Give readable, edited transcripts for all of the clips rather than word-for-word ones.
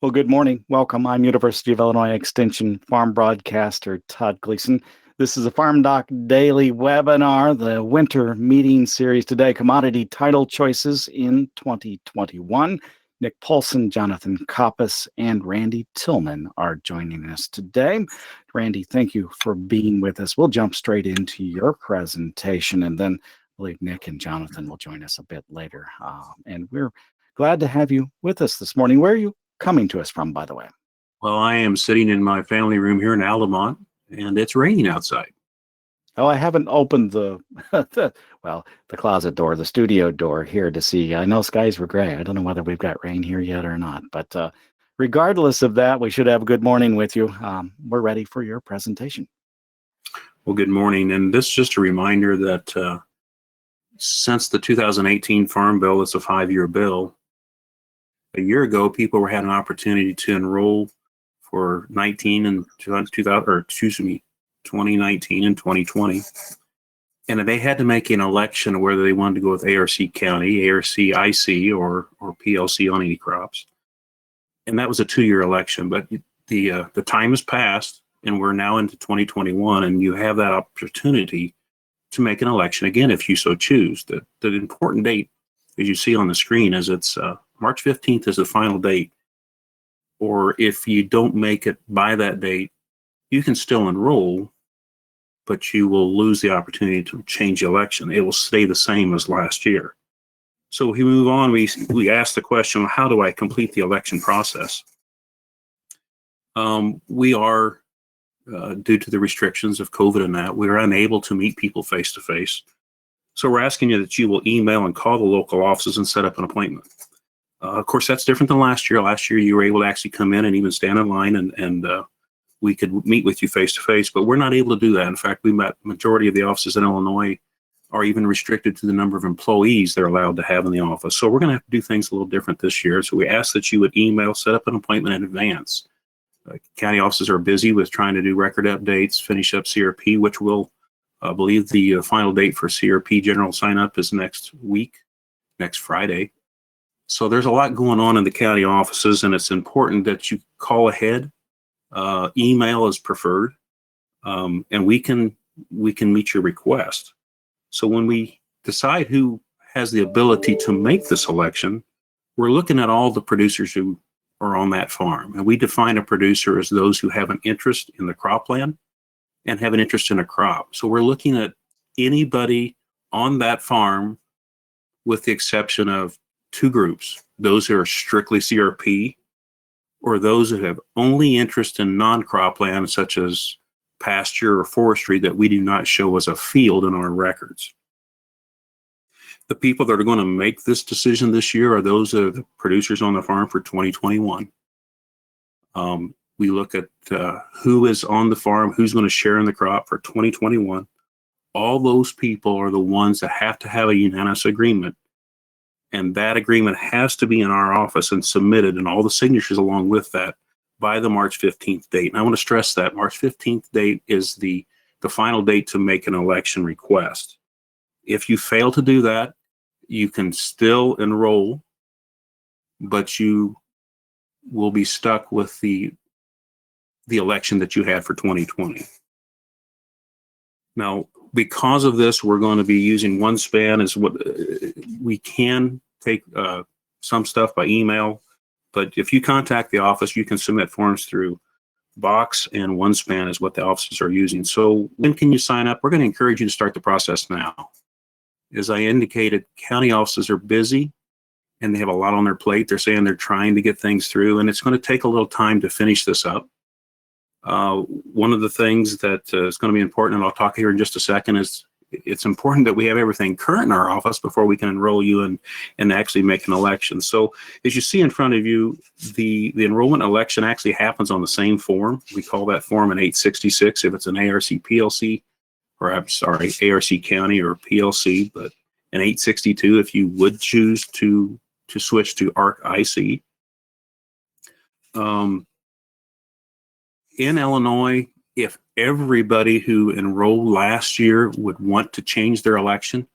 Well, good morning. Welcome. I'm University of Illinois Extension farm broadcaster Todd Gleason. This is a FarmDoc daily webinar, the winter meeting series today, commodity title choices in 2021. Nick Paulson, Jonathan Koppas, and Randy Tillman are joining us today. Randy, thank you for being with us. We'll jump straight into your presentation, and then I believe Nick and Jonathan will join us a bit later. And we're glad to have you with us this morning. Where are you coming to us from, by the way? Well, I am sitting in my family room here in Altamont, and it's raining outside. Oh, I haven't opened the closet door, the studio door here to see. I know skies were gray. I don't know whether we've got rain here yet or not, but regardless of that, we should have a good morning with you. We're ready for your presentation. Well, good morning. And this is just a reminder that since the 2018 Farm Bill, it's a 5-year bill. A year ago, people had an opportunity to enroll for 2019 and 2020, and they had to make an election whether they wanted to go with ARC County, ARC IC, or PLC on any crops. And that was a 2-year election, but the time has passed, and we're now into 2021, and you have that opportunity to make an election again if you so choose. The important date, as you see on the screen, is it's March 15th is the final date. Or if you don't make it by that date, you can still enroll, but you will lose the opportunity to change the election. It will stay the same as last year. So if we move on, we ask the question, how do I complete the election process? We are, due to the restrictions of COVID and that, we're unable to meet people face to face. So we're asking you that you will email and call the local offices and set up an appointment. Of course, that's different than last year. Last year, you were able to actually come in and even stand in line, and we could meet with you face to face, but we're not able to do that. In fact, majority of the offices in Illinois are even restricted to the number of employees they're allowed to have in the office. So we're going to have to do things a little different this year. So we ask that you would email, set up an appointment in advance. County offices are busy with trying to do record updates, finish up CRP, which will, I believe the final date for CRP general sign up is next week, next Friday. So there's a lot going on in the county offices, and it's important that you call ahead. Email is preferred, and we can meet your request. So when we decide who has the ability to make this election, we're looking at all the producers who are on that farm. And we define a producer as those who have an interest in the cropland and have an interest in a crop. So we're looking at anybody on that farm with the exception of 2 groups, those who are strictly CRP or those that have only interest in non-cropland such as pasture or forestry that we do not show as a field in our records. The people that are going to make this decision this year are those that are the producers on the farm for 2021. We look at who is on the farm, who's going to share in the crop for 2021. All those people are the ones that have to have a unanimous agreement. And that agreement has to be in our office and submitted, and all the signatures along with that, by the March 15th date. And I want to stress that March 15th date is the final date to make an election request. If you fail to do that, you can still enroll, but you will be stuck with the election that you had for 2020. Now, because of this, we're going to be using OneSpan as what we can take some stuff by email, but if you contact the office, you can submit forms through Box, and OneSpan is what the offices are using. So when can you sign up? We're going to encourage you to start the process now. As I indicated, county offices are busy and they have a lot on their plate. They're saying they're trying to get things through, and it's going to take a little time to finish this up. One of the things that is going to be important, and I'll talk here in just a second, is it's important that we have everything current in our office before we can enroll you and actually make an election. So as you see in front of you, the enrollment election actually happens on the same form. We call that form an 866 if it's an ARC PLC, or I'm sorry, ARC County or PLC, but an 862 if you would choose to switch to ARC IC. In Illinois, if everybody who enrolled last year would want to change their election,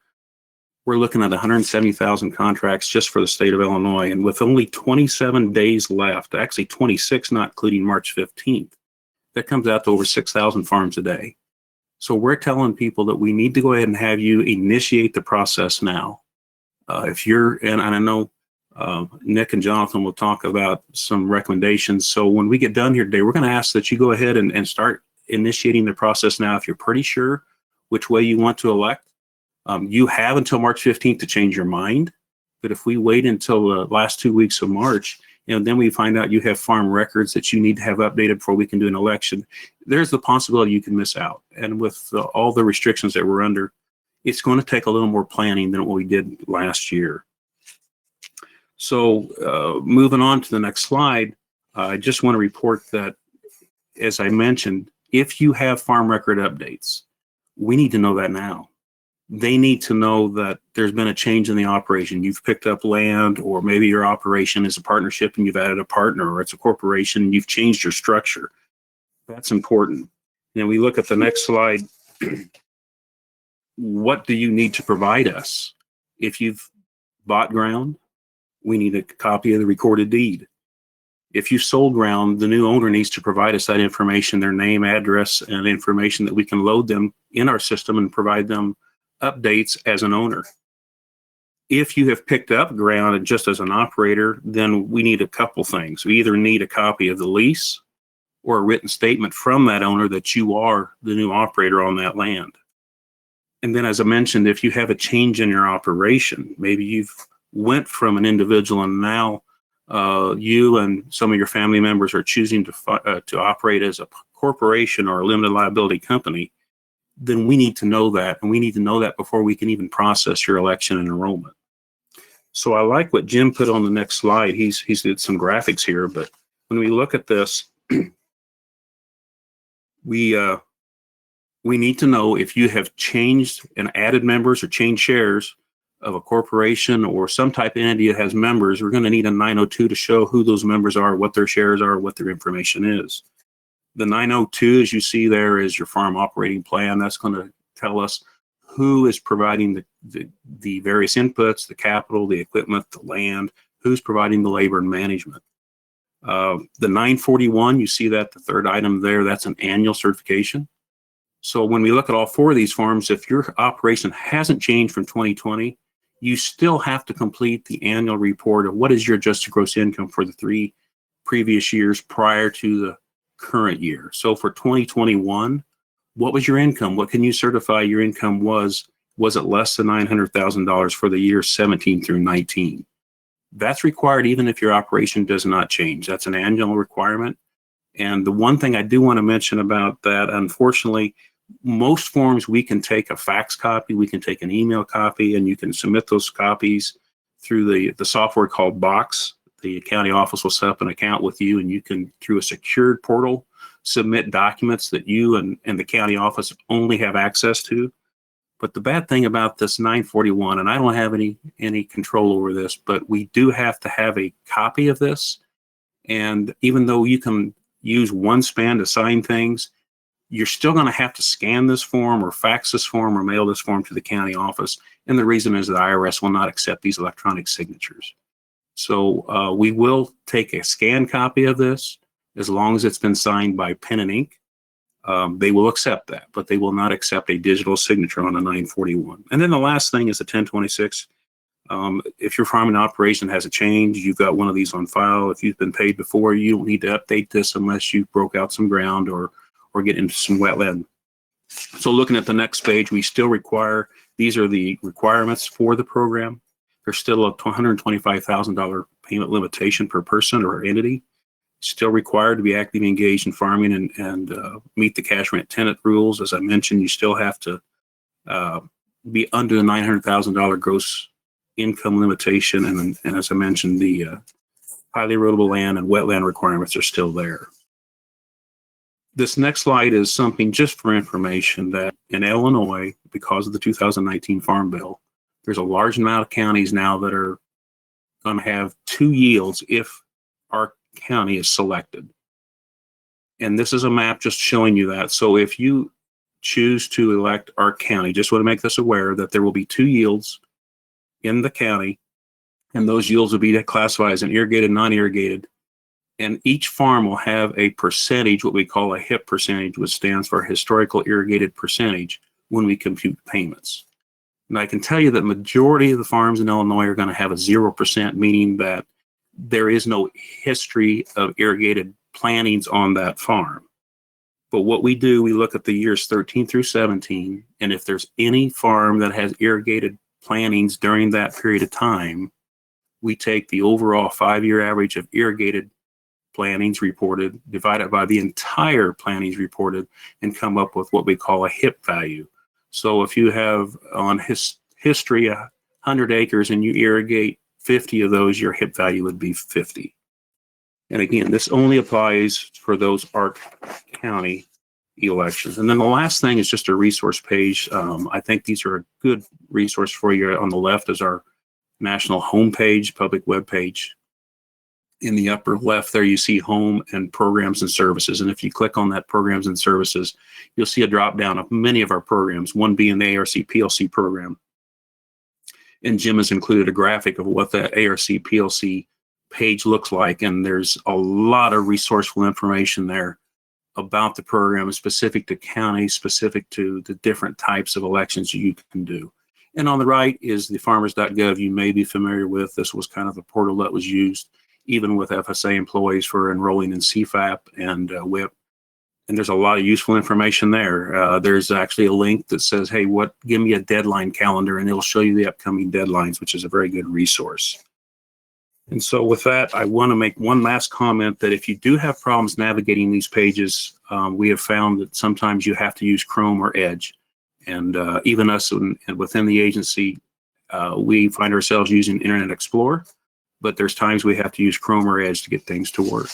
we're looking at 170,000 contracts just for the state of Illinois. And with only 27 days left, actually 26, not including March 15th, that comes out to over 6,000 farms a day. So we're telling people that we need to go ahead and have you initiate the process now. If you're, and I know Nick and Jonathan will talk about some recommendations. So when we get done here today, we're going to ask that you go ahead and start initiating the process now if you're pretty sure which way you want to elect. You have until March 15th to change your mind. But if we wait until the last 2 weeks of March, then we find out you have farm records that you need to have updated before we can do an election, there's the possibility you can miss out. And with all the restrictions that we're under, it's going to take a little more planning than what we did last year. So moving on to the next slide, I just want to report that, as I mentioned, if you have farm record updates, we need to know that now. They need to know that there's been a change in the operation. You've picked up land, or maybe your operation is a partnership and you've added a partner, or it's a corporation and you've changed your structure. That's important. And we look at the next slide. What do you need to provide us? If you've bought ground, we need a copy of the recorded deed. If you sold ground, the new owner needs to provide us that information, their name, address, and information that we can load them in our system and provide them updates as an owner. If you have picked up ground and just as an operator, then we need a couple things. We either need a copy of the lease or a written statement from that owner that you are the new operator on that land. And then, as I mentioned, if you have a change in your operation, maybe you've went from an individual and now you and some of your family members are choosing to operate as a corporation or a limited liability company, then we need to know that, and we need to know that before we can even process your election and enrollment. So I like what Jim put on the next slide. He's did some graphics here, but when we look at this, we need to know if you have changed and added members or changed shares of a corporation or some type of entity that has members. We're going to need a 902 to show who those members are, what their shares are, what their information is. The 902, as you see there, is your farm operating plan. That's going to tell us who is providing the various inputs, the capital, the equipment, the land, who's providing the labor and management. The 941, you see that the third item there, that's an annual certification. So when we look at all four of these forms, if your operation hasn't changed from 2020, you still have to complete the annual report of what is your adjusted gross income for the 3 previous years prior to the current year. So for 2021, what was your income? What can you certify your income was? Was it less than $900,000 for the year 17 through 19? That's required even if your operation does not change. That's an annual requirement. And the one thing I do want to mention about that, unfortunately, most forms we can take a fax copy, we can take an email copy, and you can submit those copies through the software called Box. The county office will set up an account with you, and you can, through a secured portal, submit documents that you and the county office only have access to. But the bad thing about this 941, and I don't have any control over this, but we do have to have a copy of this. And even though you can use OneSpan to sign things, you're still going to have to scan this form or fax this form or mail this form to the county office. And the reason is the IRS will not accept these electronic signatures. So we will take a scanned copy of this as long as it's been signed by pen and ink. They will accept that, but they will not accept a digital signature on a 941. And then the last thing is a 1026. If your farming operation has a change, you've got one of these on file. If you've been paid before, you don't need to update this unless you broke out some ground or get into some wetland. So looking at the next page, we still require, these are the requirements for the program. There's still a $125,000 payment limitation per person or entity. Still required to be actively engaged in farming and meet the cash rent tenant rules. As I mentioned, you still have to be under the $900,000 gross income limitation. And as I mentioned, the highly erodible land and wetland requirements are still there. This next slide is something just for information that in Illinois, because of the 2019 Farm Bill, there's a large amount of counties now that are going to have 2 yields if our county is selected. And this is a map just showing you that. So if you choose to elect our county, just want to make this aware that there will be 2 yields in the county, and those yields will be classified as an irrigated, non-irrigated. And each farm will have a percentage, what we call a HIP percentage, which stands for historical irrigated percentage, when we compute payments. And I can tell you that majority of the farms in Illinois are going to have a 0%, meaning that there is no history of irrigated plantings on that farm. But what we do, we look at the years 13 through 17, and if there's any farm that has irrigated plantings during that period of time, we take the overall 5-year average of irrigated plantings reported, divide it by the entire plantings reported, and come up with what we call a HIP value. So if you have on history 100 acres and you irrigate 50 of those, your HIP value would be 50. And again, this only applies for those Ark County elections. And then the last thing is just a resource page. I think these are a good resource for you. On the left is our national homepage, public web page. In the upper left there, you see home and programs and services. And if you click on that programs and services, you'll see a drop down of many of our programs, one being the ARC PLC program. And Jim has included a graphic of what that ARC PLC page looks like. And there's a lot of resourceful information there about the program, specific to counties, specific to the different types of elections you can do. And on the right is the farmers.gov you may be familiar with. This was kind of the portal that was used even with FSA employees for enrolling in CFAP and WIP. And there's a lot of useful information there. There's actually a link that says, hey, give me a deadline calendar, and it'll show you the upcoming deadlines, which is a very good resource. And so with that, I want to make one last comment that if you do have problems navigating these pages, we have found that sometimes you have to use Chrome or Edge. And even us within the agency, we find ourselves using Internet Explorer, but there's times we have to use Chrome or Edge to get things to work.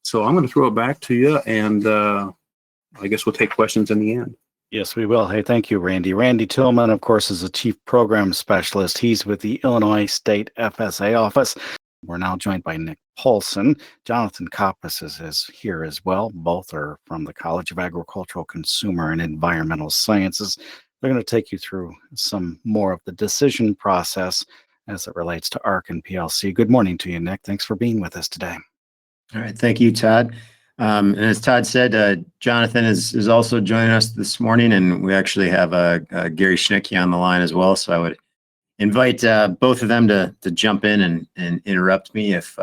So I'm going to throw it back to you, and I guess we'll take questions in the end. Yes, we will. Hey, thank you, Randy. Randy Tillman, of course, is a Chief Program Specialist. He's with the Illinois State FSA Office. We're now joined by Nick Paulson. Jonathan Koppas is here as well. Both are from the College of Agricultural, Consumer, and Environmental Sciences. They're going to take you through some more of the decision process as it relates to ARC and PLC. Good morning to you, Nick. Thanks for being with us today. All right. Thank you, Todd. And as Todd said, Jonathan is also joining us this morning, and we actually have Gary Schnicke on the line as well. So I would invite both of them to jump in and interrupt me if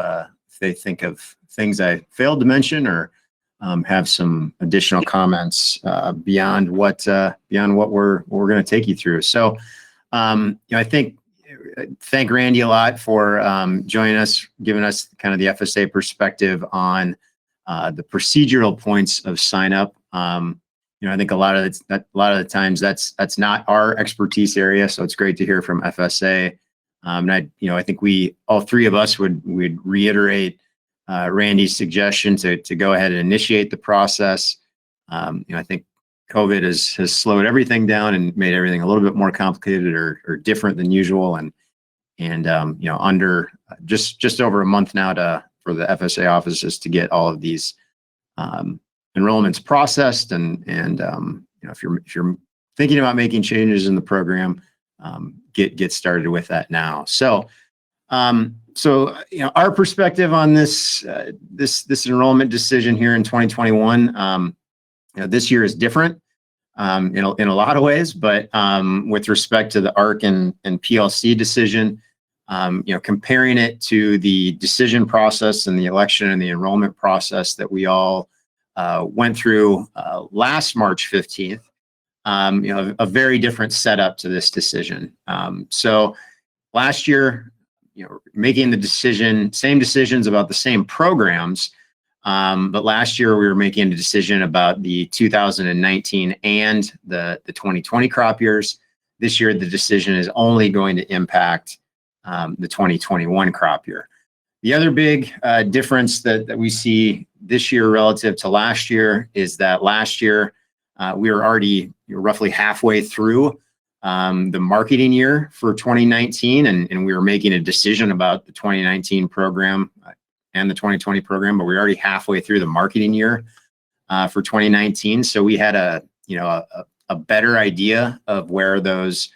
they think of things I failed to mention or have some additional comments beyond what we're going to take you through. So I thank Randy a lot for joining us, giving us kind of the FSA perspective on the procedural points of sign up. I think a lot of the times that's not our expertise area, so it's great to hear from FSA. And I think all three of us would reiterate Randy's suggestion to go ahead and initiate the process. I think COVID has slowed everything down and made everything a little bit more complicated or different than usual. And under just over a month now for the FSA offices to get all of these enrollments processed, and if you're thinking about making changes in the program, get started with that now. So our perspective on this enrollment decision here in 2021, this year is different in a lot of ways, but with respect to the ARC and PLC decision, comparing it to the decision process and the election and the enrollment process that we all went through last March 15th, a very different setup to this decision. So last year, making same decisions about the same programs, but last year we were making a decision about the 2019 and the 2020 crop years. This year, the decision is only going to impact the 2021 crop year. The other big difference that we see this year relative to last year is that last year we were already roughly halfway through the marketing year for 2019, and we were making a decision about the 2019 program and the 2020 program, but we're already halfway through the marketing year for 2019. So we had a better idea of where those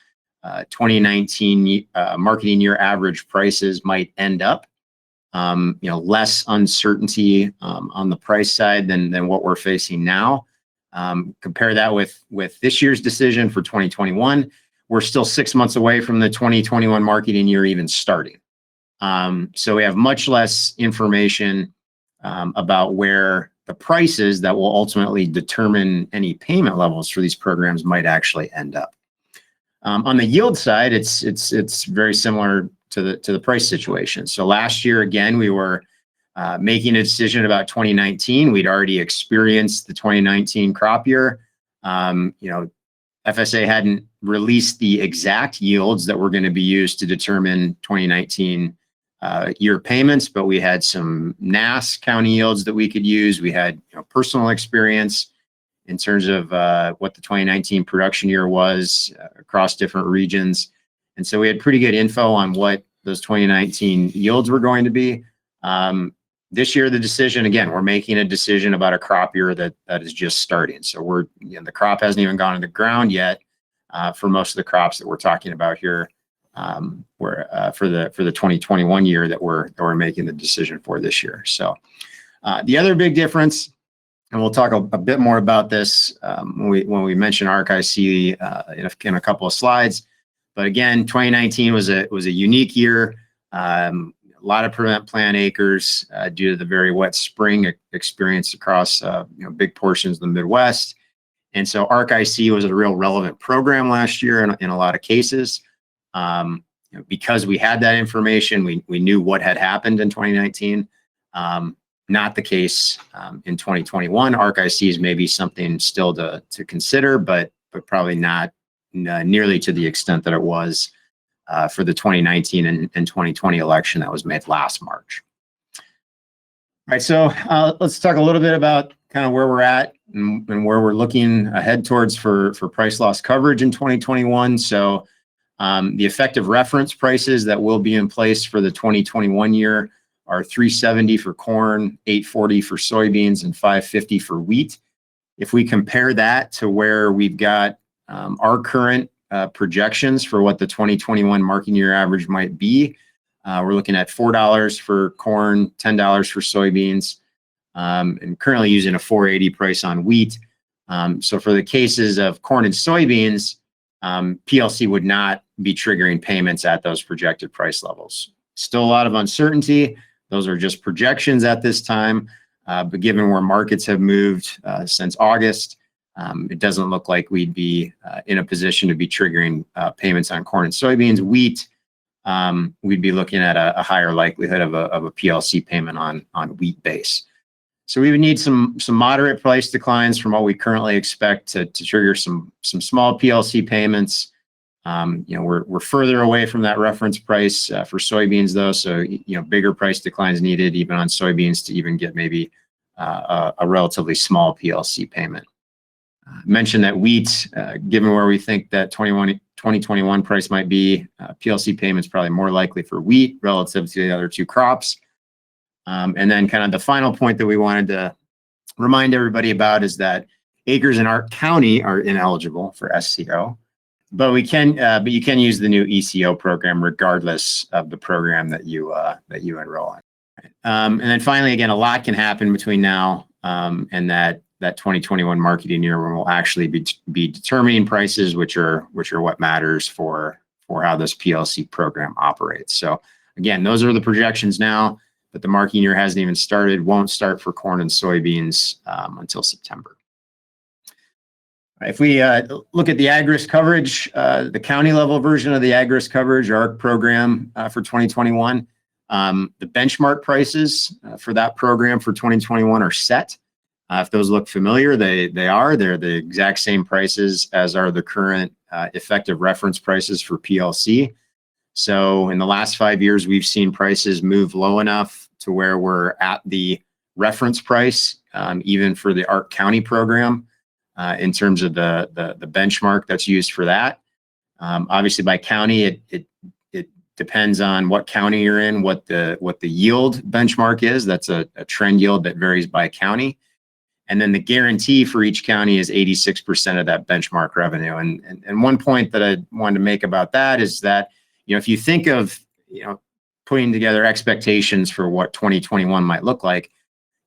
2019 marketing year average prices might end up. Less uncertainty on the price side than what we're facing now. Compare that with this year's decision for 2021. We're still 6 months away from the 2021 marketing year even starting. So we have much less information about where the prices that will ultimately determine any payment levels for these programs might actually end up. On the yield side, it's very similar to the price situation. So last year, again, we were making a decision about 2019. We'd already experienced the 2019 crop year. FSA hadn't released the exact yields that were going to be used to determine 2019 year payments, but we had some NAS county yields that we could use. We had personal experience in terms of what the 2019 production year was across different regions. And so we had pretty good info on what those 2019 yields were going to be. This year, the decision, again, we're making a decision about a crop year that is just starting. So the crop hasn't even gone to the ground yet for most of the crops that we're talking about here for the 2021 year that we're making the decision for this year. So the other big difference, and we'll talk a bit more about this when we mention ARC-IC in a couple of slides. But again, 2019 was a unique year. A lot of prevent plant acres due to the very wet spring experienced across big portions of the Midwest. And so ARC-IC was a real relevant program last year in a lot of cases. Because we had that information, we knew what had happened in 2019. Not the case in 2021. ARC-IC is maybe something still to consider, but probably not nearly to the extent that it was for the 2019 and 2020 election that was made last March. All right, so let's talk a little bit about kind of where we're at and where we're looking ahead towards for price loss coverage in 2021. So the effective reference prices that will be in place for the 2021 year are $370 for corn, $840 for soybeans, and $550 for wheat. If we compare that to where we've got our current projections for what the 2021 marketing year average might be, we're looking at $4 for corn, $10 for soybeans, and currently using a $480 price on wheat. So for the cases of corn and soybeans, PLC would not be triggering payments at those projected price levels. Still a lot of uncertainty. Those are just projections at this time. But given where markets have moved since August, it doesn't look like we'd be in a position to be triggering payments on corn and soybeans. Wheat, we'd be looking at a higher likelihood of a PLC payment on wheat base. So we would need some moderate price declines from what we currently expect to trigger some small PLC payments. We're further away from that reference price for soybeans, though. So bigger price declines needed even on soybeans to even get maybe a relatively small PLC payment. Mentioned that wheat, given where we think that 2021 price might be, PLC payments probably more likely for wheat relative to the other two crops. And then kind of the final point that we wanted to remind everybody about is that acres in Arc County are ineligible for SCO, but you can use the new ECO program regardless of the program that you enroll in. And then finally, again, a lot can happen between now and that 2021 marketing year when we'll actually be determining prices, which are what matters for how this PLC program operates. So again, those are the projections now, but the marketing year hasn't even started, won't start for corn and soybeans until September. If we look at the ag risk coverage, the county level version of the ag risk coverage, ARC program for 2021, the benchmark prices for that program for 2021 are set. If those look familiar, they're the exact same prices as are the current effective reference prices for PLC. So in the last 5 years, we've seen prices move low enough to where we're at the reference price, even for the Arc County program, in terms of the benchmark that's used for that. Obviously, by county, it depends on what county you're in, what the yield benchmark is. That's a trend yield that varies by county. And then the guarantee for each county is 86% of that benchmark revenue. And one point that I wanted to make about that is that, if you think of, putting together expectations for what 2021 might look like,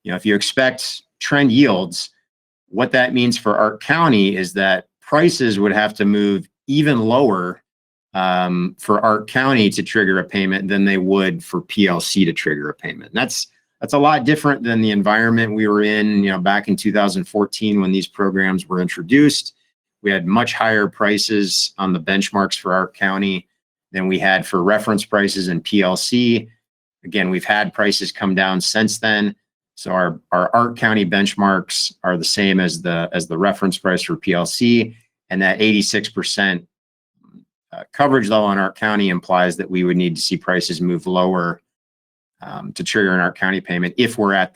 if you expect trend yields, what that means for Ark County is that prices would have to move even lower for Ark County to trigger a payment than they would for PLC to trigger a payment. And that's a lot different than the environment we were in, back in 2014 when these programs were introduced. We had much higher prices on the benchmarks for Ark County than we had for reference prices in PLC. Again, we've had prices come down since then. So our Ark County benchmarks are the same as the reference price for PLC, and that 86% coverage level in Ark County implies that we would need to see prices move lower to trigger an Ark County payment if we're at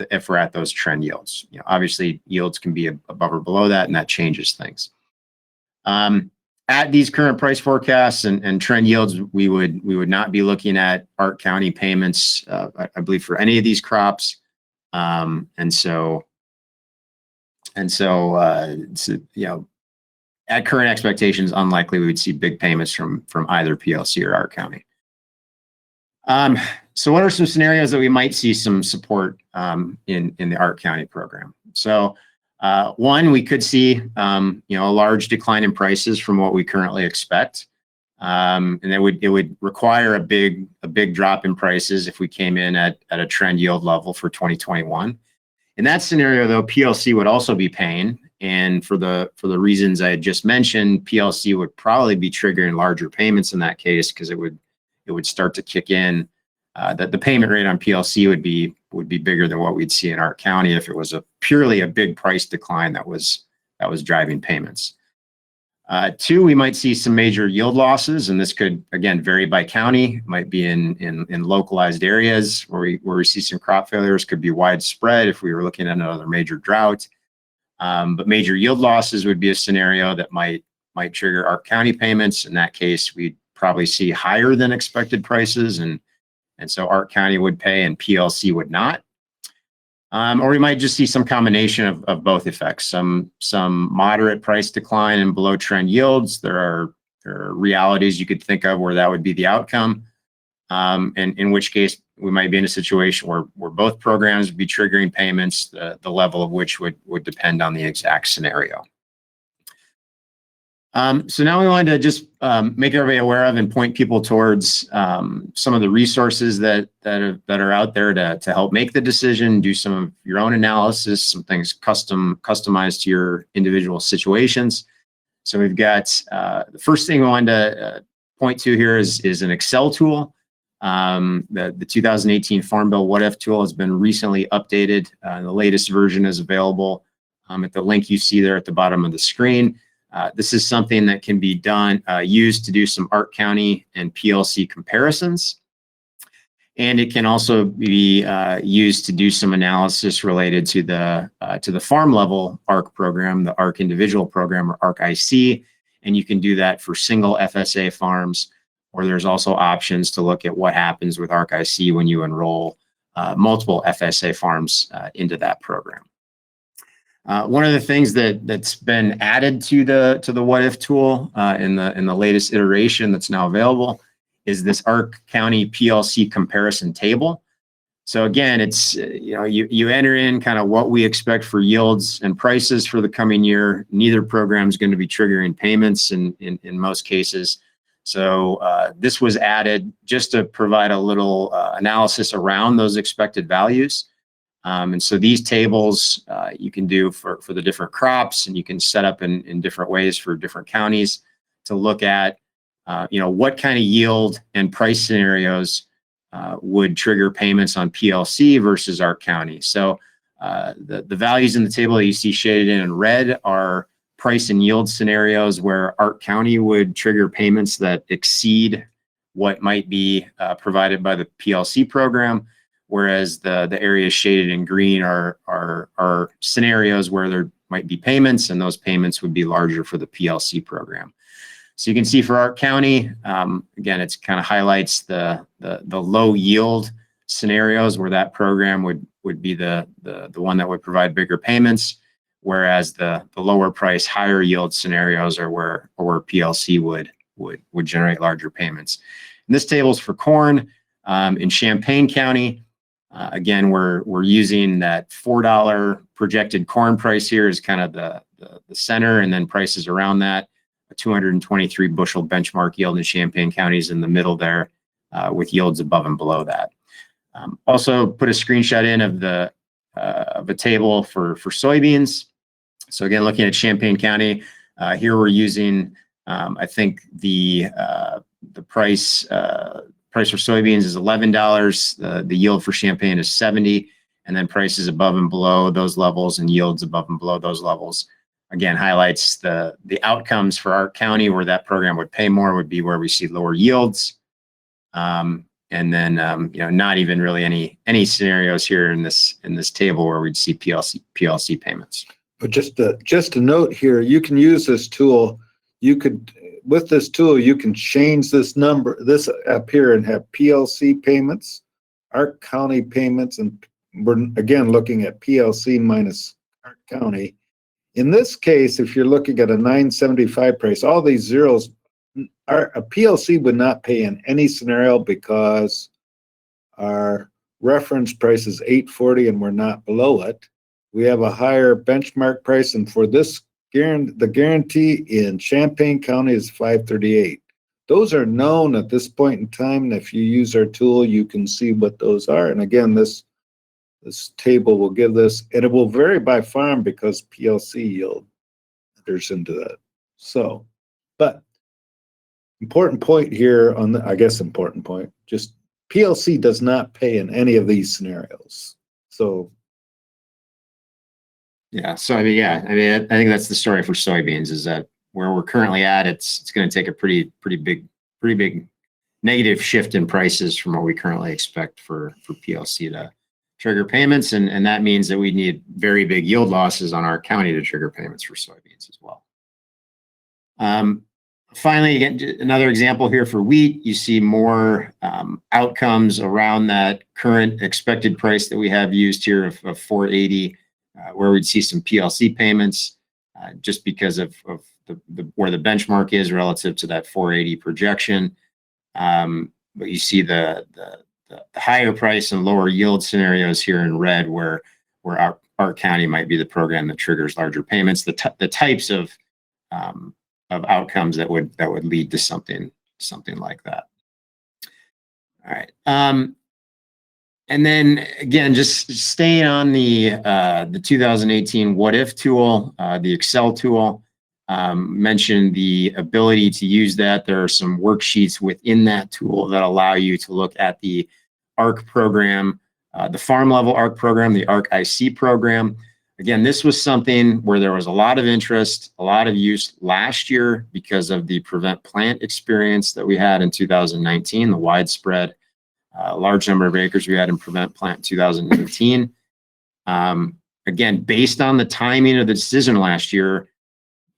those trend yields. Obviously, yields can be above or below that, and that changes things. At these current price forecasts and trend yields, we would not be looking at Ark County payments, I believe, for any of these crops. At current expectations, unlikely we would see big payments from either PLC or Ark County. So what are some scenarios that we might see some support in the Ark County program? So one, we could see a large decline in prices from what we currently expect, and it would require a big drop in prices if we came in at a trend yield level for 2021. In that scenario, though, PLC would also be paying, and for the reasons I had just mentioned, PLC would probably be triggering larger payments in that case because it would start to kick in. That the payment rate on PLC would be bigger than what we'd see in Ark County if it was purely a big price decline that was driving payments. Two, we might see some major yield losses, and this could again vary by county. It might be in localized areas where we see some crop failures. Could be widespread if we were looking at another major drought. But major yield losses would be a scenario that might trigger Ark County payments. In that case, we'd probably see higher than expected prices, and so Ark County would pay and PLC would not. Or we might just see some combination of both effects, some moderate price decline and below trend yields. There are realities you could think of where that would be the outcome, and in which case we might be in a situation where both programs would be triggering payments, the level of which would depend on the exact scenario. So now we wanted to just make everybody aware of and point people towards some of the resources that are out there to help make the decision, do some of your own analysis, some things customized to your individual situations. So we've got the first thing we wanted to point to here is an Excel tool. The 2018 Farm Bill What If tool has been recently updated. The latest version is available at the link you see there at the bottom of the screen. This is something that can be used to do some Ark County and PLC comparisons. And it can also be used to do some analysis related to the farm level Ark program, the Ark individual program, or Ark IC. And you can do that for single FSA farms, or there's also options to look at what happens with Ark IC when you enroll multiple FSA farms into that program. One of the things that's been added to the What If tool in the latest iteration that's now available is this Ark County PLC comparison table. So again, it's you enter in kind of what we expect for yields and prices for the coming year. Neither program is going to be triggering payments in most cases. So this was added just to provide a little analysis around those expected values. And so these tables you can do for the different crops, and you can set up in different ways for different counties to look at, what kind of yield and price scenarios would trigger payments on PLC versus Ark County. So the values in the table that you see shaded in red are price and yield scenarios where Ark County would trigger payments that exceed what might be provided by the PLC program. Whereas the areas shaded in green are scenarios where there might be payments, and those payments would be larger for the PLC program. So you can see for Ark County, again, it's kind of highlights the low yield scenarios where that program would be the one that would provide bigger payments. whereas the lower price, higher yield scenarios are where PLC would generate larger payments. And this table is for corn in Champaign County. Again, we're using that $4 projected corn price here as kind of the center, and then prices around that. A 223 bushel benchmark yield in Champaign County is in the middle there, with yields above and below that. Also put a screenshot in of a table for soybeans. So again, looking at Champaign County, here we're using, I think the price for soybeans is $11. The yield for Champaign is 70, and then prices above and below those levels and yields above and below those levels. Again, highlights the outcomes for our county where that program would pay more would be where we see lower yields. And then, not even really any scenarios here in this table where we'd see PLC payments. But just a note here, you can use this tool. With this tool, you can change this number, this up here, and have PLC payments, Ark County payments, and we're again looking at PLC minus Ark County. In this case, if you're looking at a 975 price, all these zeros, a PLC would not pay in any scenario because our reference price is 840 and we're not below it. We have a higher benchmark price, and for this the guarantee in Champaign County is 538. Those are known at this point in time, and if you use our tool, you can see what those are. And again, this table will give this, and it will vary by farm because PLC yield enters into that. So, but important point here on the, I guess important point, just PLC does not pay in any of these scenarios. So yeah, so I think that's the story for soybeans, is that where we're currently at, it's going to take a pretty big negative shift in prices from what we currently expect for PLC to trigger payments, and that means that we need very big yield losses on our county to trigger payments for soybeans as well. Finally, again, another example here for wheat. You see more outcomes around that current expected price that we have used here of 480, where we'd see some PLC payments just because of where the benchmark is relative to that 480 projection. But you see the higher price and lower yield scenarios here in red, where our county might be the program that triggers larger payments. The types of outcomes that would lead to something like that. All right. And then again, just staying on the 2018 What If tool, the Excel tool, mentioned the ability to use that. There are some worksheets within that tool that allow you to look at the ARC program, the farm level ARC program, the ARC IC program. Again, this was something where there was a lot of interest, a lot of use last year because of the prevent plant experience that we had in 2019, the widespread large number of acres we had in prevent plant in 2019. Again, based on the timing of the decision last year,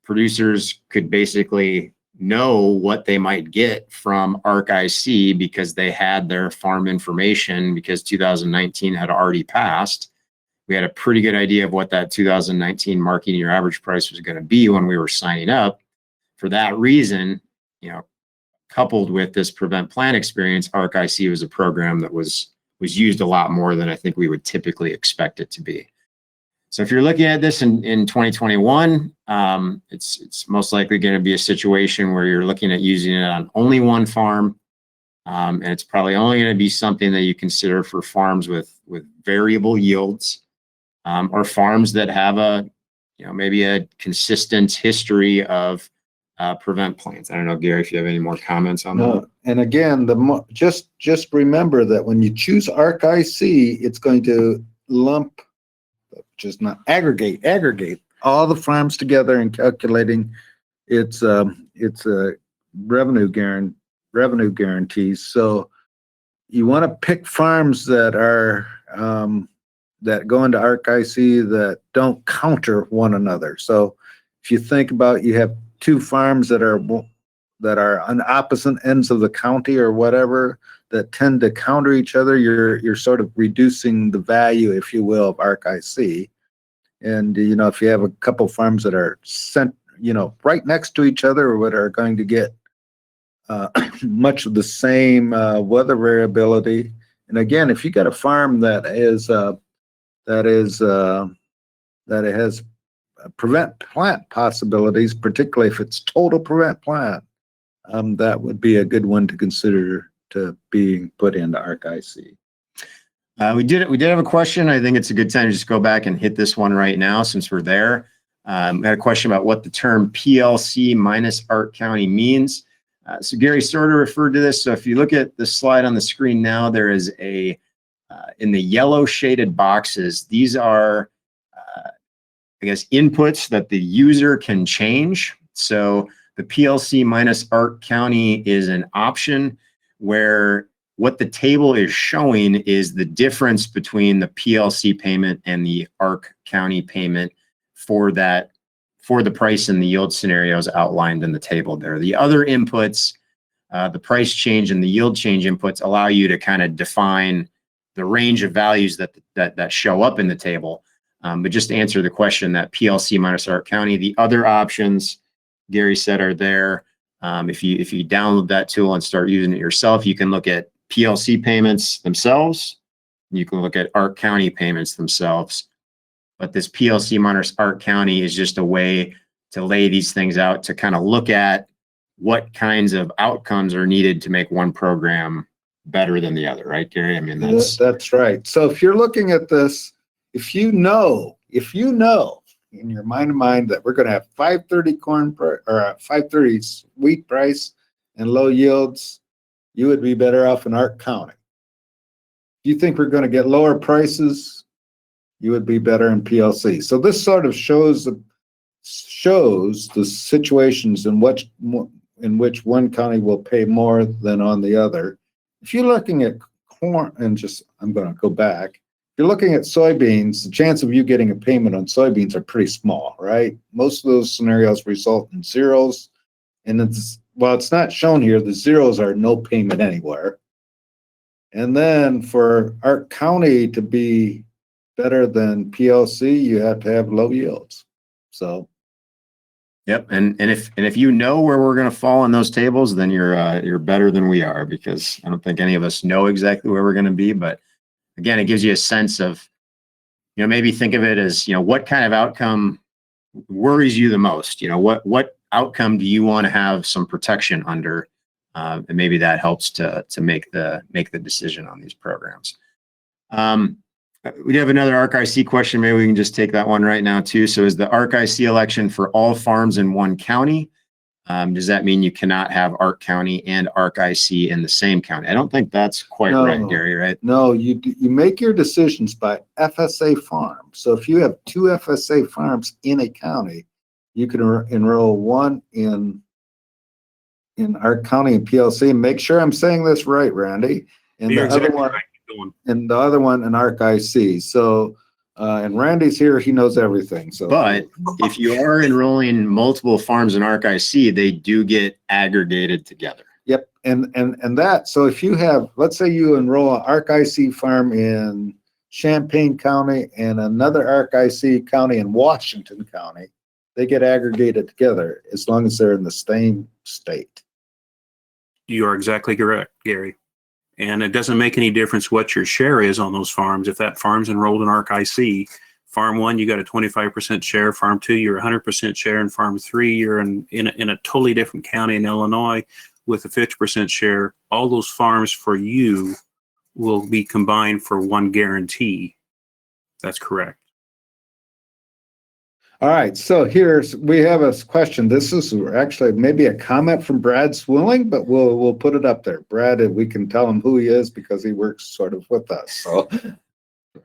producers could basically know what they might get from ARC IC because they had their farm information, because 2019 had already passed. We had a pretty good idea of what that 2019 marketing year average price was going to be when we were signing up. For that reason, coupled with this prevent plant experience, ARC IC was a program that was used a lot more than I think we would typically expect it to be. So if you're looking at this in 2021, it's most likely going to be a situation where you're looking at using it on only one farm. And it's probably only going to be something that you consider for farms with variable yields, or farms that have maybe a consistent history of prevent plants. I don't know, Gary, if you have any more comments on that. And again, just remember that when you choose ARC IC, it's going to lump, just not aggregate all the farms together and calculating its revenue guarantees. So you want to pick farms that are that go into ARC IC that don't counter one another. So if you think about, you have two farms that are on opposite ends of the county or whatever that tend to counter each other, you're sort of reducing the value, if you will, of ARC IC. And, you know, if you have a couple farms that are right next to each other or what are going to get much of the same weather variability. And again, if you got a farm that has prevent plant possibilities, particularly if it's total prevent plant, that would be a good one to consider to being put into ARC-IC. We did have a question. I think it's a good time to just go back and hit this one right now since we're there. We had a question about what the term PLC minus ARC County means. So Gary sort of referred to this. So if you look at the slide on the screen now, there is in the yellow shaded boxes, these are, I guess, inputs that the user can change. So the PLC minus ARC County is an option where what the table is showing is the difference between the PLC payment and the ARC County payment for the price and the yield scenarios outlined in the table there. The other inputs, the price change and the yield change inputs, allow you to kind of define the range of values that show up in the table. But just to answer the question, that PLC minus ARC County, the other options Gary said are there. If you download that tool and start using it yourself, you can look at PLC payments themselves. You can look at ARC County payments themselves. But this PLC minus ARC County is just a way to lay these things out to kind of look at what kinds of outcomes are needed to make one program better than the other, right, Gary? I mean, that's right. So if you're looking at this, if you know in your mind that we're going to have 530 corn or 530 wheat price and low yields, you would be better off in ARC County. If you think we're going to get lower prices, you would be better in PLC. So this sort of shows the situations in which one county will pay more than on the other. If you're looking at corn, I'm going to go back. If you're looking at soybeans, the chance of you getting a payment on soybeans are pretty small, right? Most of those scenarios result in zeros. And it's not shown here, the zeros are no payment anywhere. And then for ARC County to be better than PLC, you have to have low yields. So, yep. And if you know where we're going to fall in those tables, then you're better than we are, because I don't think any of us know exactly where we're going to be. But again, it gives you a sense of, maybe think of it as, what kind of outcome worries you the most? What outcome do you want to have some protection under? And maybe that helps to make the decision on these programs. We have another ARC-IC question. Maybe we can just take that one right now too. So is the ARC-IC election for all farms in one county? Does that mean you cannot have ARC County and ARC-IC in the same county? I don't think that's quite right, Gary, right? No, you make your decisions by FSA farm. So if you have 2 FSA farms in a county, you can enroll one in ARC County and PLC. Make sure I'm saying this right, Randy. And the other one, and the other one in ARC-IC. So, and Randy's here, he knows everything. So, but if you are enrolling multiple farms in ARC-IC, they do get aggregated together. Yep, and that. So if you have, let's say you enroll an ARC-IC farm in Champaign County and another ARC-IC county in Washington County, they get aggregated together as long as they're in the same state. You are exactly correct, Gary. And it doesn't make any difference what your share is on those farms. If that farm's enrolled in ARC-IC, farm 1, you got a 25% share. Farm 2, you're 100% share. And farm 3, you're in a totally different county in Illinois with a 50% share. All those farms for you will be combined for one guarantee. That's correct. All right, so we have a question. This is actually maybe a comment from Brad Swilling, but we'll put it up there. Brad, we can tell him who he is because he works sort of with us. So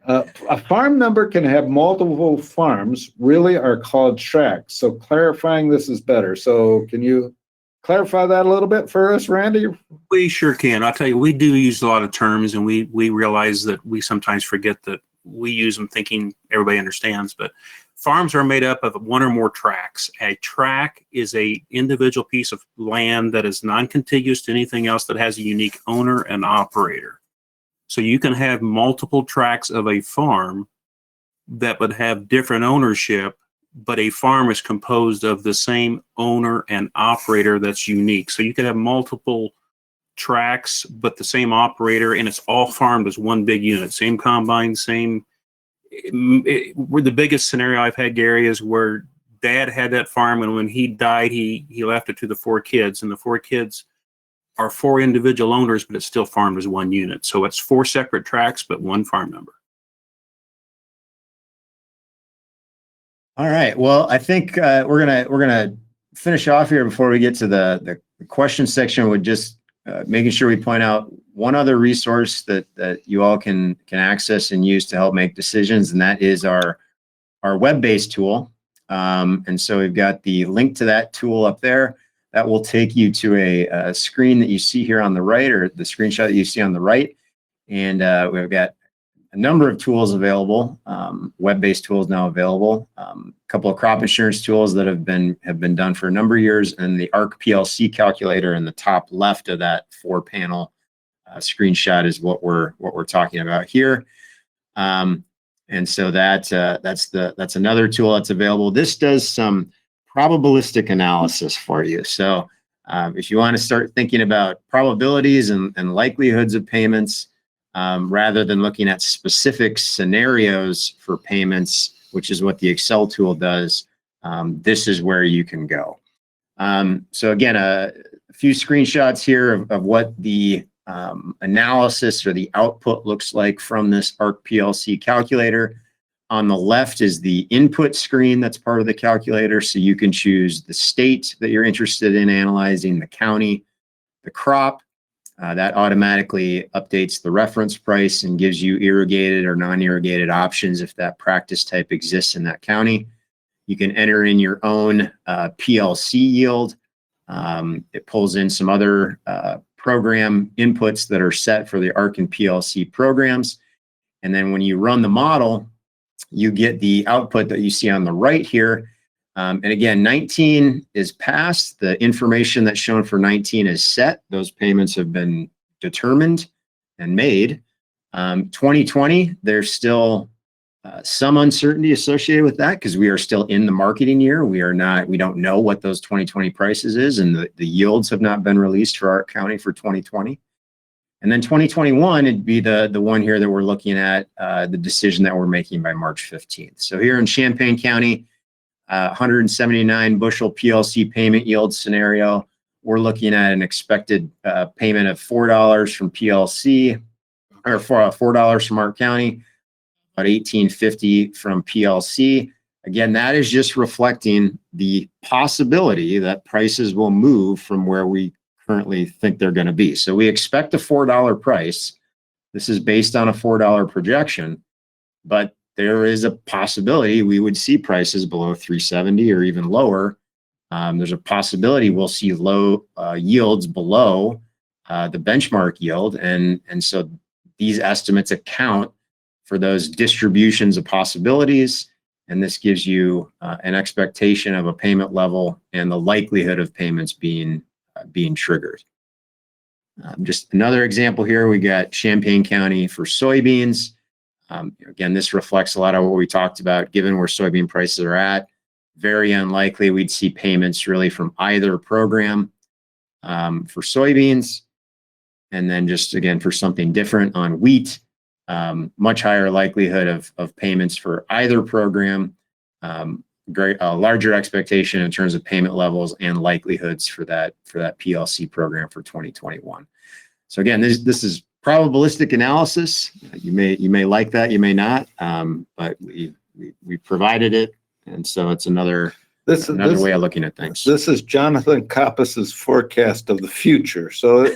a farm number can have multiple farms, really are called tracts. So clarifying this is better. So can you clarify that a little bit for us, Randy? We sure can. I'll tell you, we do use a lot of terms, and we realize that we sometimes forget that we use them thinking everybody understands, but farms are made up of one or more tracts. A tract is a individual piece of land that is non-contiguous to anything else that has a unique owner and operator. So you can have multiple tracts of a farm that would have different ownership, but a farm is composed of the same owner and operator that's unique. So you could have multiple tracks, but the same operator, and it's all farmed as one big unit, same combine, same. Where the biggest scenario I've had, Gary, is where dad had that farm, and when he died, he left it to the 4 kids, and the 4 kids are 4 individual owners, but it's still farmed as one unit. So it's 4 separate tracks, but one farm number. All right. Well, I think we're gonna finish off here before we get to the question section with just making sure we point out one other resource that you all can access and use to help make decisions, and that is our web-based tool. And so we've got the link to that tool up there. That will take you to a screen that you see here on the right, or the screenshot that you see on the right. And we've got a number of tools available, web-based tools now available. A couple of crop insurance tools that have been done for a number of years, and the ARC PLC calculator in the top left of that 4-panel screenshot is what we're talking about here. And so that's another tool that's available. This does some probabilistic analysis for you. So if you want to start thinking about probabilities and likelihoods of payments, rather than looking at specific scenarios for payments, which is what the Excel tool does, this is where you can go. So again, a few screenshots here of what the analysis or the output looks like from this ARC PLC calculator. On the left is the input screen that's part of the calculator, so you can choose the state that you're interested in analyzing, the county, the crop. That automatically updates the reference price and gives you irrigated or non-irrigated options if that practice type exists in that county. You can enter in your own PLC yield. It pulls in some other program inputs that are set for the ARC and PLC programs. And then when you run the model, you get the output that you see on the right here. And again, 19 is passed. The information that's shown for 19 is set. Those payments have been determined and made. 2020, there's still some uncertainty associated with that because we are still in the marketing year. We don't know what those 2020 prices is, and the yields have not been released for our county for 2020. And then 2021, it'd be the one here that we're looking at, the decision that we're making by March 15th. So here in Champaign County, 179 bushel PLC payment yield scenario, we're looking at an expected payment of $4 from PLC, or $4 from ARC County, about $18.50 from PLC. Again, that is just reflecting the possibility that prices will move from where we currently think they're going to be. So we expect a $4 price. This is based on a $4 projection, but there is a possibility we would see prices below $3.70 or even lower. There's a possibility we'll see low yields below the benchmark yield. And so these estimates account for those distributions of possibilities. And this gives you an expectation of a payment level and the likelihood of payments being triggered. Just another example here, we got Champaign County for soybeans. Again, this reflects a lot of what we talked about, given where soybean prices are at. Very unlikely we'd see payments really from either program for soybeans. And then just again, for something different on wheat, much higher likelihood of payments for either program. Larger expectation in terms of payment levels and likelihoods for that PLC program for 2021. So again, this is probabilistic analysis. You may like that, you may not, but we provided it, and so it's another way of looking at things. This is Jonathan Koppas's forecast of the future. So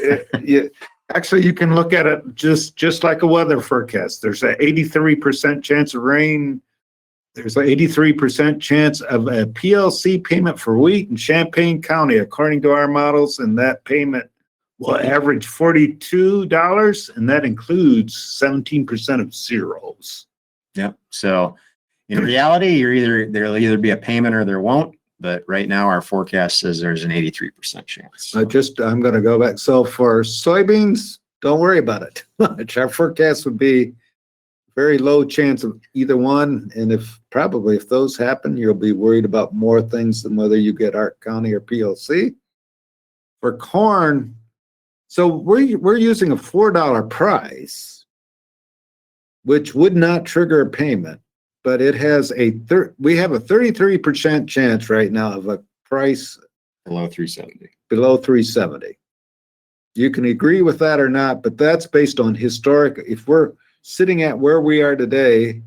actually, you can look at it just like a weather forecast. There's an 83% chance of rain. There's an 83% chance of a PLC payment for wheat in Champaign County, according to our models, and that payment will average $42, and that includes 17% of zeros. Yep. So in reality, there'll either be a payment or there won't. But right now, our forecast says there's an 83% chance. I'm going to go back. So for soybeans, don't worry about it much. Our forecast would be very low chance of either one. And if those happen, you'll be worried about more things than whether you get Arc County or PLC. For corn, so we're using a $4 price, which would not trigger a payment, but it has we have a 33% chance right now of a price Below 370. below 370. You can agree with that or not, but that's based on historic. If we're sitting at where we are today,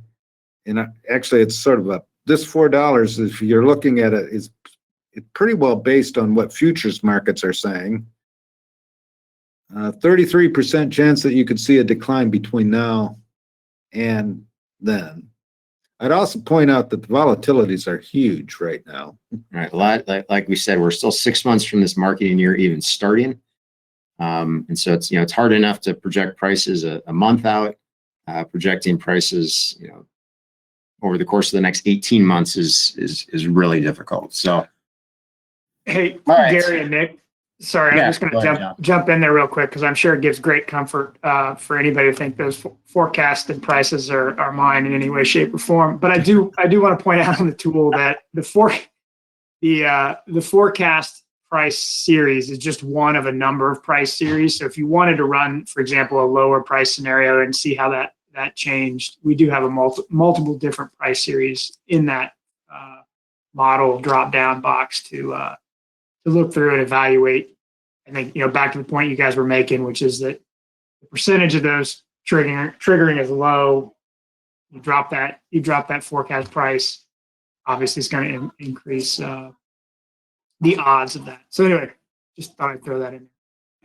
and actually it's sort of this $4, if you're looking at it, is pretty well based on what futures markets are saying. 33% chance that you could see a decline between now and then. I'd also point out that the volatilities are huge right now. Right. A lot, like we said, we're still 6 months from this marketing year even starting. And so it's, it's hard enough to project prices a month out. Projecting prices, over the course of the next 18 months is really difficult. So, Hey, right. Gary and Nick, sorry, Yeah, I'm just going go ahead, to jump in there real quick because I'm sure it gives great comfort for anybody to think those forecasted prices are mine in any way, shape, or form. But I do want to point out on the tool that the forecast price series is just one of a number of price series. So if you wanted to run, for example, a lower price scenario and see how that changed, we do have a multiple different price series in that model drop down box to look through and evaluate. I think, back to the point you guys were making, which is that the percentage of those triggering is low. You drop that forecast price, obviously it's going to increase the odds of that. So anyway, just thought I'd throw that in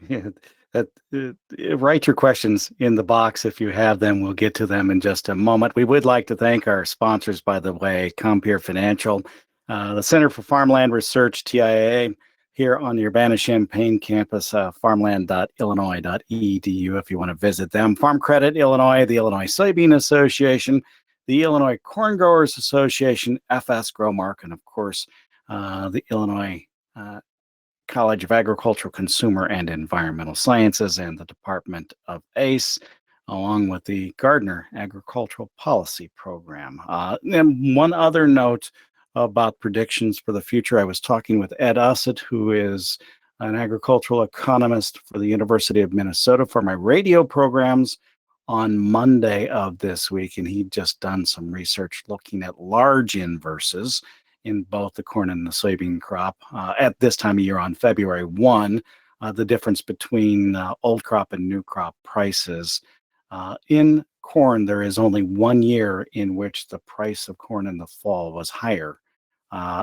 there. Yeah, write your questions in the box if you have them. We'll get to them in just a moment. We would like to thank our sponsors, by the way, Compeer Financial, the Center for Farmland Research, TIAA, here on the Urbana-Champaign campus, farmland.illinois.edu if you want to visit them. Farm Credit Illinois, the Illinois Soybean Association, the Illinois Corn Growers Association, FS Growmark, and of course, the Illinois College of Agricultural, Consumer, and Environmental Sciences, and the Department of ACE, along with the Gardner Agricultural Policy Program. And one other note about predictions for the future. I was talking with Ed Ussett, who is an agricultural economist for the University of Minnesota, for my radio programs on Monday of this week, and he'd just done some research looking at large inverses in both the corn and the soybean crop at this time of year on February 1, the difference between old crop and new crop prices. In corn, there is only 1 year in which the price of corn in the fall was higher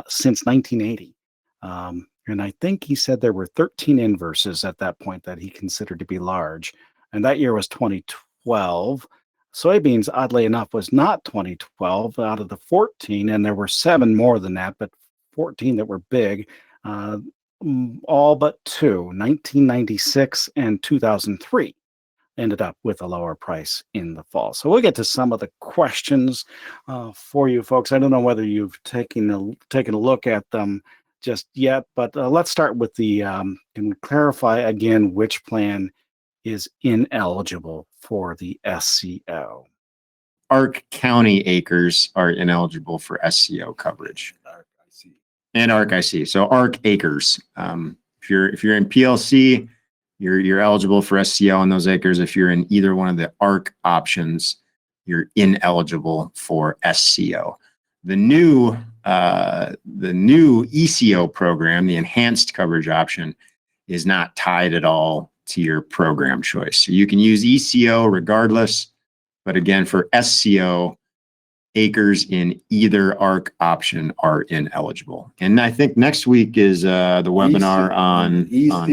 since 1980. And I think he said there were 13 inverses at that point that he considered to be large. And that year was 2012. Soybeans, oddly enough, was not 2012 out of the 14, and there were 7 more than that, but 14 that were big, all but 2, 1996 and 2003, ended up with a lower price in the fall. So we'll get to some of the questions for you folks. I don't know whether you've taken a look at them just yet, but let's start with can we clarify again which plan is ineligible for the SCO? Arc County acres are ineligible for SCO coverage. And Arc IC. So Arc acres. If you're in PLC, you're eligible for SCO on those acres. If you're in either one of the Arc options, you're ineligible for SCO. The new ECO program, the enhanced coverage option, is not tied at all to your program choice. So you can use ECO regardless, but again, for SCO, acres in either ARC option are ineligible. And I think next week is the webinar on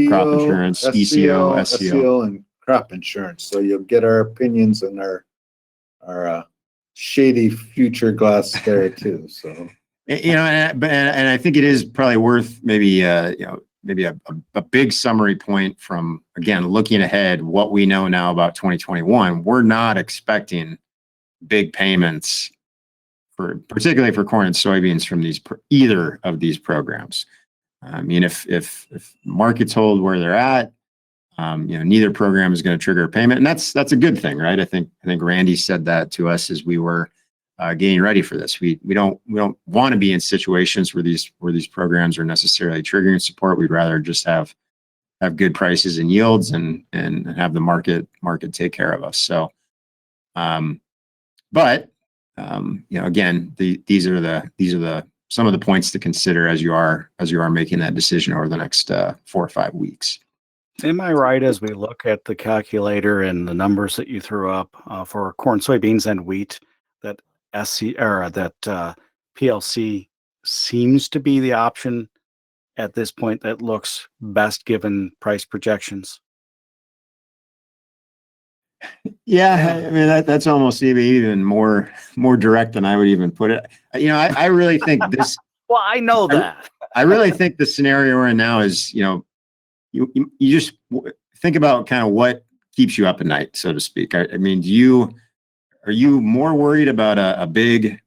crop insurance, ECO, SCO, and crop insurance. So you'll get our opinions and our shady future glass there too. So and I think it is probably worth maybe maybe a big summary point from, again, looking ahead, what we know now about 2021. We're not expecting big payments particularly for corn and soybeans from either of these programs. I mean, if markets hold where they're at, Neither program is going to trigger a payment, and that's a good thing, right? I think Randy said that to us as we were getting ready for this. We don't want to be in situations where these programs are necessarily triggering support. We'd rather just have good prices and yields and have the market take care of us. So, but again, these are some of the points to consider as you are making that decision over the next 4 or 5 weeks. Am I right as we look at the calculator and the numbers that you threw up for corn, soybeans, and wheat that PLC seems to be the option at this point that looks best given price projections? Yeah, I mean that's almost even more direct than I would even put it. I really think this. Well, I know that. I really think the scenario we're in now is, you just think about kind of what keeps you up at night, so to speak. I mean, are you more worried about a big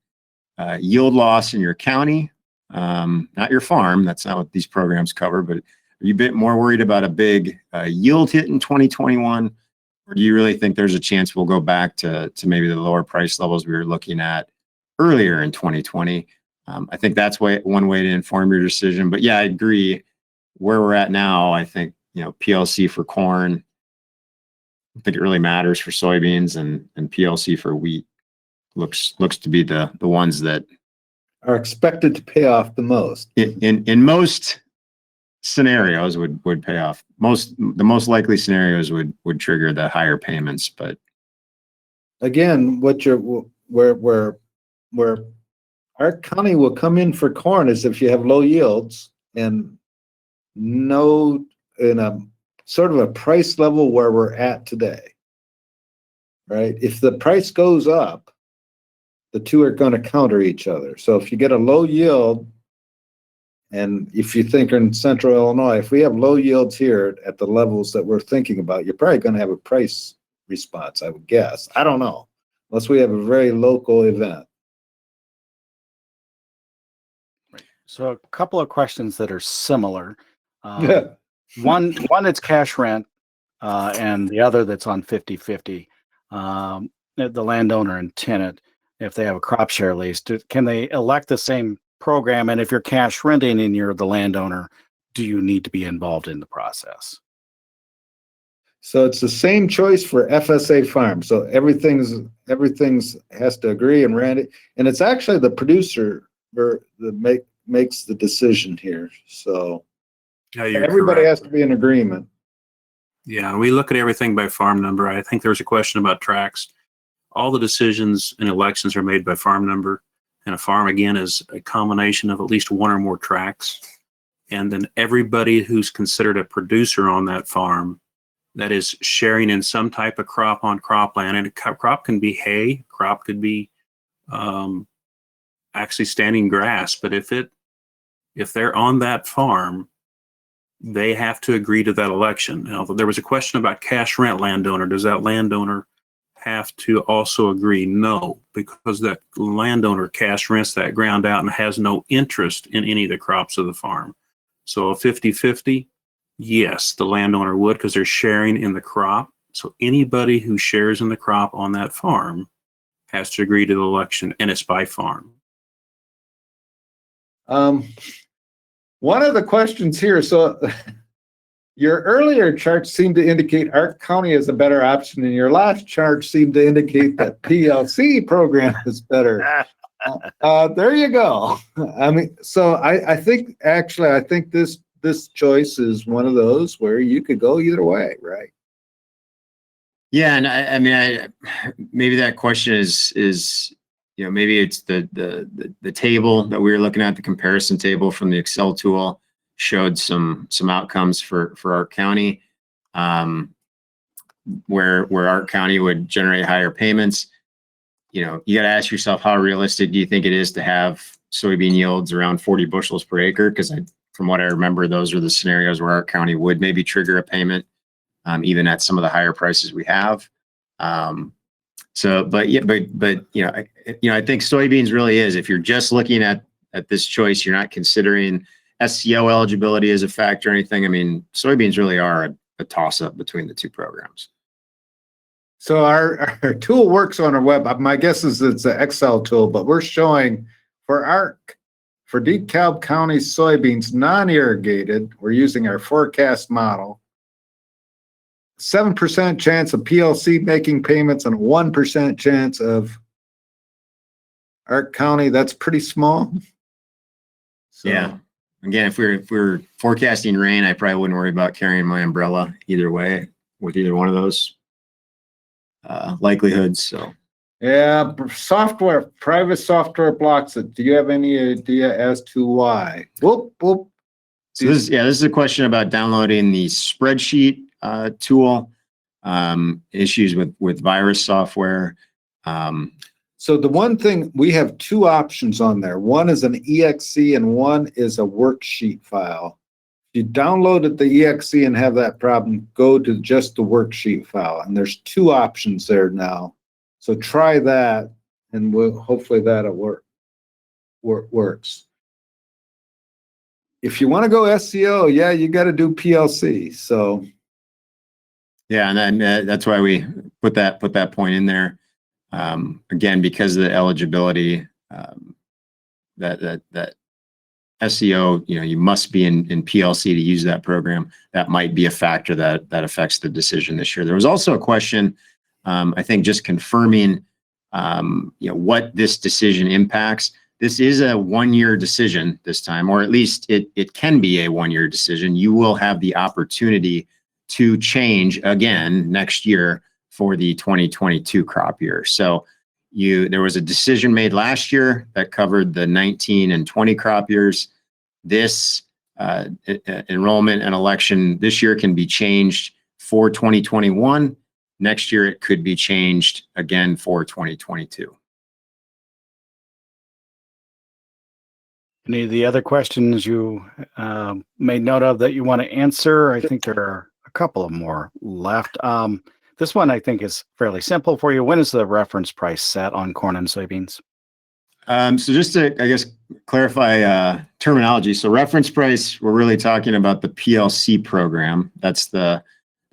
yield loss in your county, not your farm? That's not what these programs cover. But are you a bit more worried about a big yield hit in 2021? Or do you really think there's a chance we'll go back to maybe the lower price levels we were looking at earlier in 2020? I think that's one way to inform your decision. But yeah, I agree. Where we're at now, I think, PLC for corn, I think it really matters for soybeans, and PLC for wheat looks to be the ones that are expected to pay off the most. In most scenarios would pay off. The most likely scenarios would trigger the higher payments. But again, where our county will come in for corn is if you have low yields and in a sort of a price level where we're at today, right? If the price goes up, the two are going to counter each other. So if you get a low yield, and if you think in central Illinois, if we have low yields here at the levels that we're thinking about, you're probably going to have a price response, I would guess. I don't know, unless we have a very local event. So a couple of questions that are similar. One it's cash rent, and the other that's on 50/50. The landowner and tenant, if they have a crop share lease, can they elect the same program? And if you're cash renting and you're the landowner, do you need to be involved in the process? So it's the same choice for FSA farm. So everything's has to agree and rent it, and it's actually the producer that makes the decision here. So Yeah, you're everybody correct. has to be in agreement. Yeah, we look at everything by farm number. I think there's a question about tracts. All the decisions in elections are made by farm number, and a farm, again, is a combination of at least one or more tracts. And then everybody who's considered a producer on that farm that is sharing in some type of crop on cropland, and a crop can be hay, crop could be actually standing grass, but if they're on that farm, they have to agree to that election. Now, there was a question about cash rent landowner. Does that landowner have to also agree? No, because that landowner cash rents that ground out and has no interest in any of the crops of the farm. So a 50/50, yes, the landowner would, because they're sharing in the crop. So anybody who shares in the crop on that farm has to agree to the election, and it's by farm. One of the questions here, so your earlier chart seemed to indicate Ark County is a better option, and your last chart seemed to indicate that PLC program is better. There you go. I mean, so I think this choice is one of those where you could go either way, right? yeah, and I mean, maybe that question is maybe it's the table that we were looking at, the comparison table from the Excel tool showed some outcomes for Ark County, where Ark County would generate higher payments. You got to ask yourself, how realistic do you think it is to have soybean yields around 40 bushels per acre? Because from what I remember, those are the scenarios where Ark County would maybe trigger a payment, even at some of the higher prices we have. So, but I think soybeans really is, if you're just looking at this choice, you're not considering SCO eligibility as a factor or anything. I mean, soybeans really are a toss up between the two programs. So our tool works on our web. My guess is it's an Excel tool, but we're showing for DeKalb County soybeans non-irrigated, we're using our forecast model. 7% chance of PLC making payments and a 1% chance of Ark County. That's pretty small. So, Yeah. Again, if we're forecasting rain, I probably wouldn't worry about carrying my umbrella either way with either one of those likelihoods. So yeah, private software blocks it. Do you have any idea as to why? Whoop, whoop. So this is a question about downloading the spreadsheet tool, issues with virus software. So the one thing, we have two options on there. One is an exe and one is a worksheet file. If you downloaded the exe and have that problem, go to just the worksheet file. And there's two options there now. So try that and hopefully that'll works. If you want to go SEO, yeah, you got to do PLC. So yeah, and then that's why we put that point in there. Again, because of the eligibility, that SEO, you must be in PLC to use that program. That might be a factor that affects the decision this year. There was also a question, I think, just confirming, what this decision impacts. This is a 1-year decision this time, or at least it can be a 1-year decision. You will have the opportunity to change again next year for the 2022 crop year. So there was a decision made last year that covered the 19 and 20 crop years. This enrollment and election this year can be changed for 2021. Next year, it could be changed again for 2022. Any of the other questions you made note of that you want to answer? I think there are a couple of more left. This one I think is fairly simple for you. When is the reference price set on corn and soybeans? So just to, I guess, clarify terminology. So reference price, we're really talking about the PLC program. That's the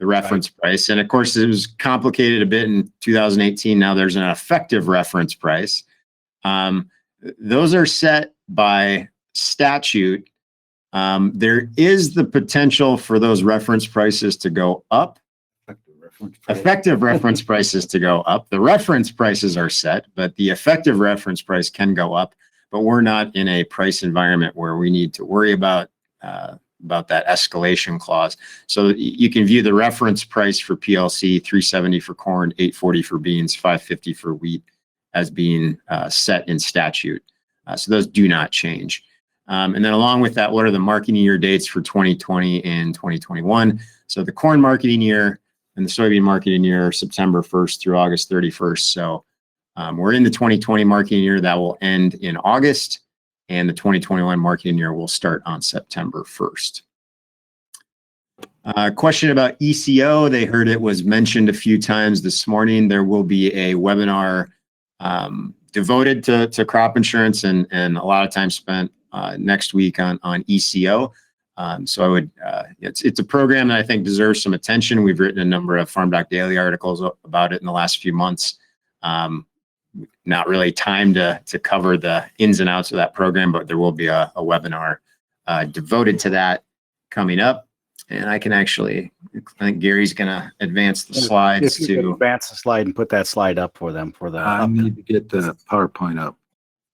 reference price. And of course, it was complicated a bit in 2018. Now there's an effective reference price. Those are set by statute. There is the potential for those reference prices to go up. Effective reference prices to go up. The reference prices are set, but the effective reference price can go up. But we're not in a price environment where we need to worry about that escalation clause. So you can view the reference price for PLC, $370 for corn, $840 for beans, $550 for wheat, as being set in statute. So those do not change. And then along with that, what are the marketing year dates for 2020 and 2021? So the corn marketing year and the soybean marketing year, September 1st through August 31st. So we're in the 2020 marketing year. That will end in August, and the 2021 marketing year will start on September 1st. Question about ECO. They heard it was mentioned a few times this morning. There will be a webinar devoted to crop insurance and a lot of time spent next week on ECO. So I would, it's a program that I think deserves some attention. We've written a number of FarmDoc Daily articles about it in the last few months. Not really time to cover the ins and outs of that program, but there will be a webinar devoted to that coming up. And I can actually, I think Gary's going to advance the slides if you could advance the slide and put that slide up for them for the. I need to get the PowerPoint up.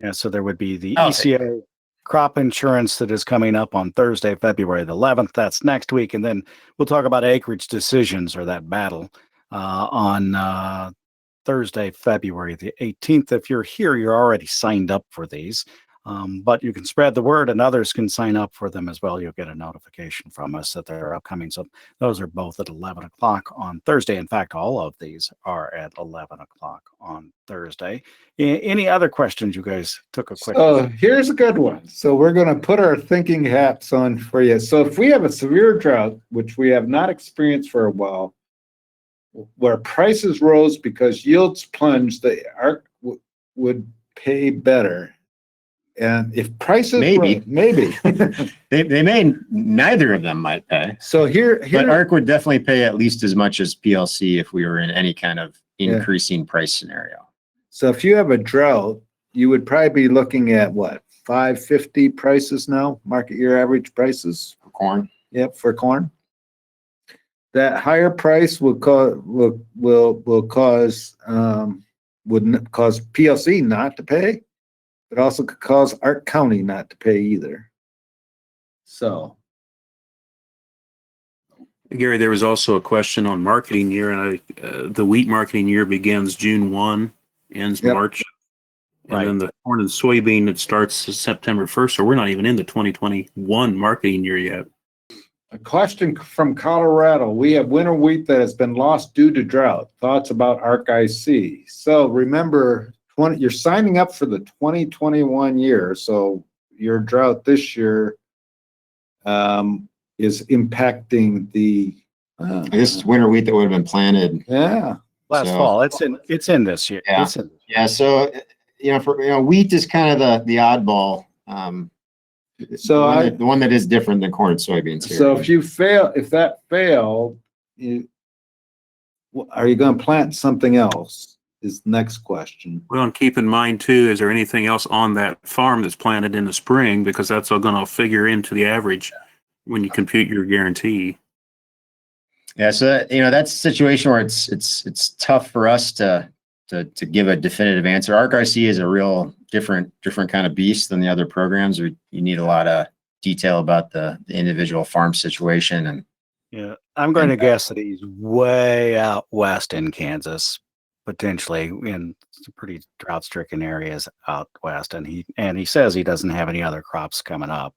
Yeah, so there would be the ECO crop insurance that is coming up on Thursday, February the 11th. That's next week. And then we'll talk about acreage decisions, or that battle, on Thursday, February the 18th. If you're here, you're already signed up for these, but you can spread the word and others can sign up for them as well. You'll get a notification from us that they're upcoming. So those are both at 11 o'clock on Thursday. In fact, all of these are at 11 o'clock on Thursday. Any other questions? You guys took a quick. Oh, here's a good one. So we're going to put our thinking hats on for you. So if we have a severe drought, which we have not experienced for a while, where prices rose because yields plunged, the ARC would pay better. And if prices Maybe. maybe. They may, neither of them might pay. So But here, ARC would definitely pay at least as much as PLC if we were in any kind of Yeah. increasing price scenario. so if you have a drought, you would probably be looking at what, 550 prices now, market year average prices? For corn. Yep, for corn. That higher price will cause would cause PLC not to pay, but also could cause Arc County not to pay either. So Gary, there was also a question on marketing year, and the wheat marketing year begins June 1, ends Yep. March. And Right. then the corn and soybean, it starts September 1st. So we're not even in the 2021 marketing year yet. a question from Colorado. We have winter wheat that has been lost due to drought. Thoughts about Arc IC? So remember, you're signing up for the 2021 year. So your drought this year is impacting the. I guess it's winter wheat that would have been planted. Yeah. Last So- fall. It's in this year. Yeah. It's in, Yeah, so, wheat is kind of the oddball. So the one that is different than corn and soybeans here. So if that failed, are you going to plant something else? Is the next question. Well, and keep in mind too, is there anything else on that farm that's planted in the spring? Because that's all going to figure into the average when you compute your guarantee. Yeah, so that's a situation where it's tough for us to give a definitive answer. ARC IC is a real different kind of beast than the other programs. You need a lot of detail about the individual farm situation. And yeah. I'm going to guess that he's way out west in Kansas, potentially in some pretty drought-stricken areas out west. And he says he doesn't have any other crops coming up.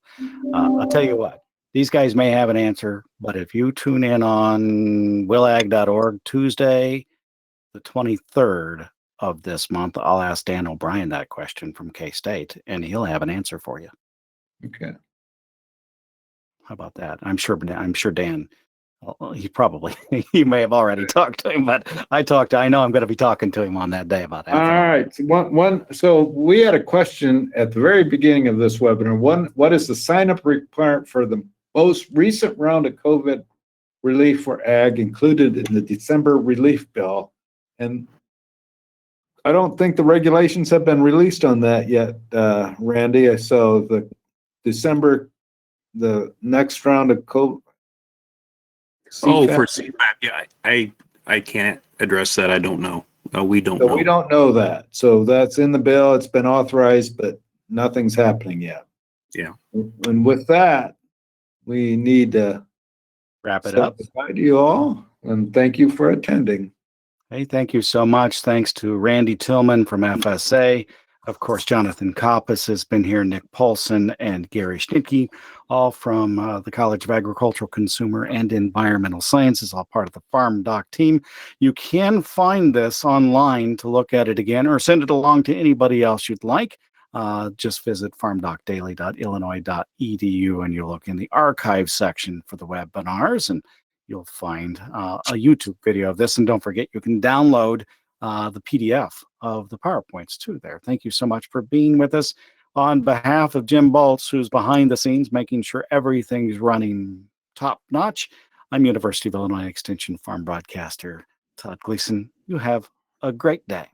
I'll tell you what, these guys may have an answer, but if you tune in on willag.org Tuesday, the 23rd of this month, I'll ask Dan O'Brien that question from K-State, and he'll have an answer for you. Okay. How about that? I'm sure Dan, well, he may have already talked to him, but I know I'm going to be talking to him on that day about that. All right. So we had a question at the very beginning of this webinar. What is the sign-up requirement for the most recent round of COVID relief for ag included in the December relief bill? And I don't think the regulations have been released on that yet, Randy. So the next round of COVID. Oh, for CPAP, yeah, I can't address that. I don't know. We don't know. We don't know that. So that's in the bill. It's been authorized, but nothing's happening yet. Yeah. And with that, we need to Wrap it say up. goodbye to you all, and thank you for attending. Hey, thank you so much. Thanks to Randy Tillman from FSA. Of course, Jonathan Koppas has been here, Nick Paulson and Gary Schnittke, all from the College of Agricultural, Consumer, and Environmental Sciences, all part of the FarmDoc team. You can find this online to look at it again or send it along to anybody else you'd like. Just visit farmdocdaily.illinois.edu and you'll look in the archive section for the webinars and you'll find a YouTube video of this. And don't forget, you can download the PDF of the PowerPoints too there. Thank you so much for being with us. On behalf of Jim Baltz, who's behind the scenes, making sure everything's running top notch, I'm University of Illinois Extension farm broadcaster Todd Gleason. You have a great day.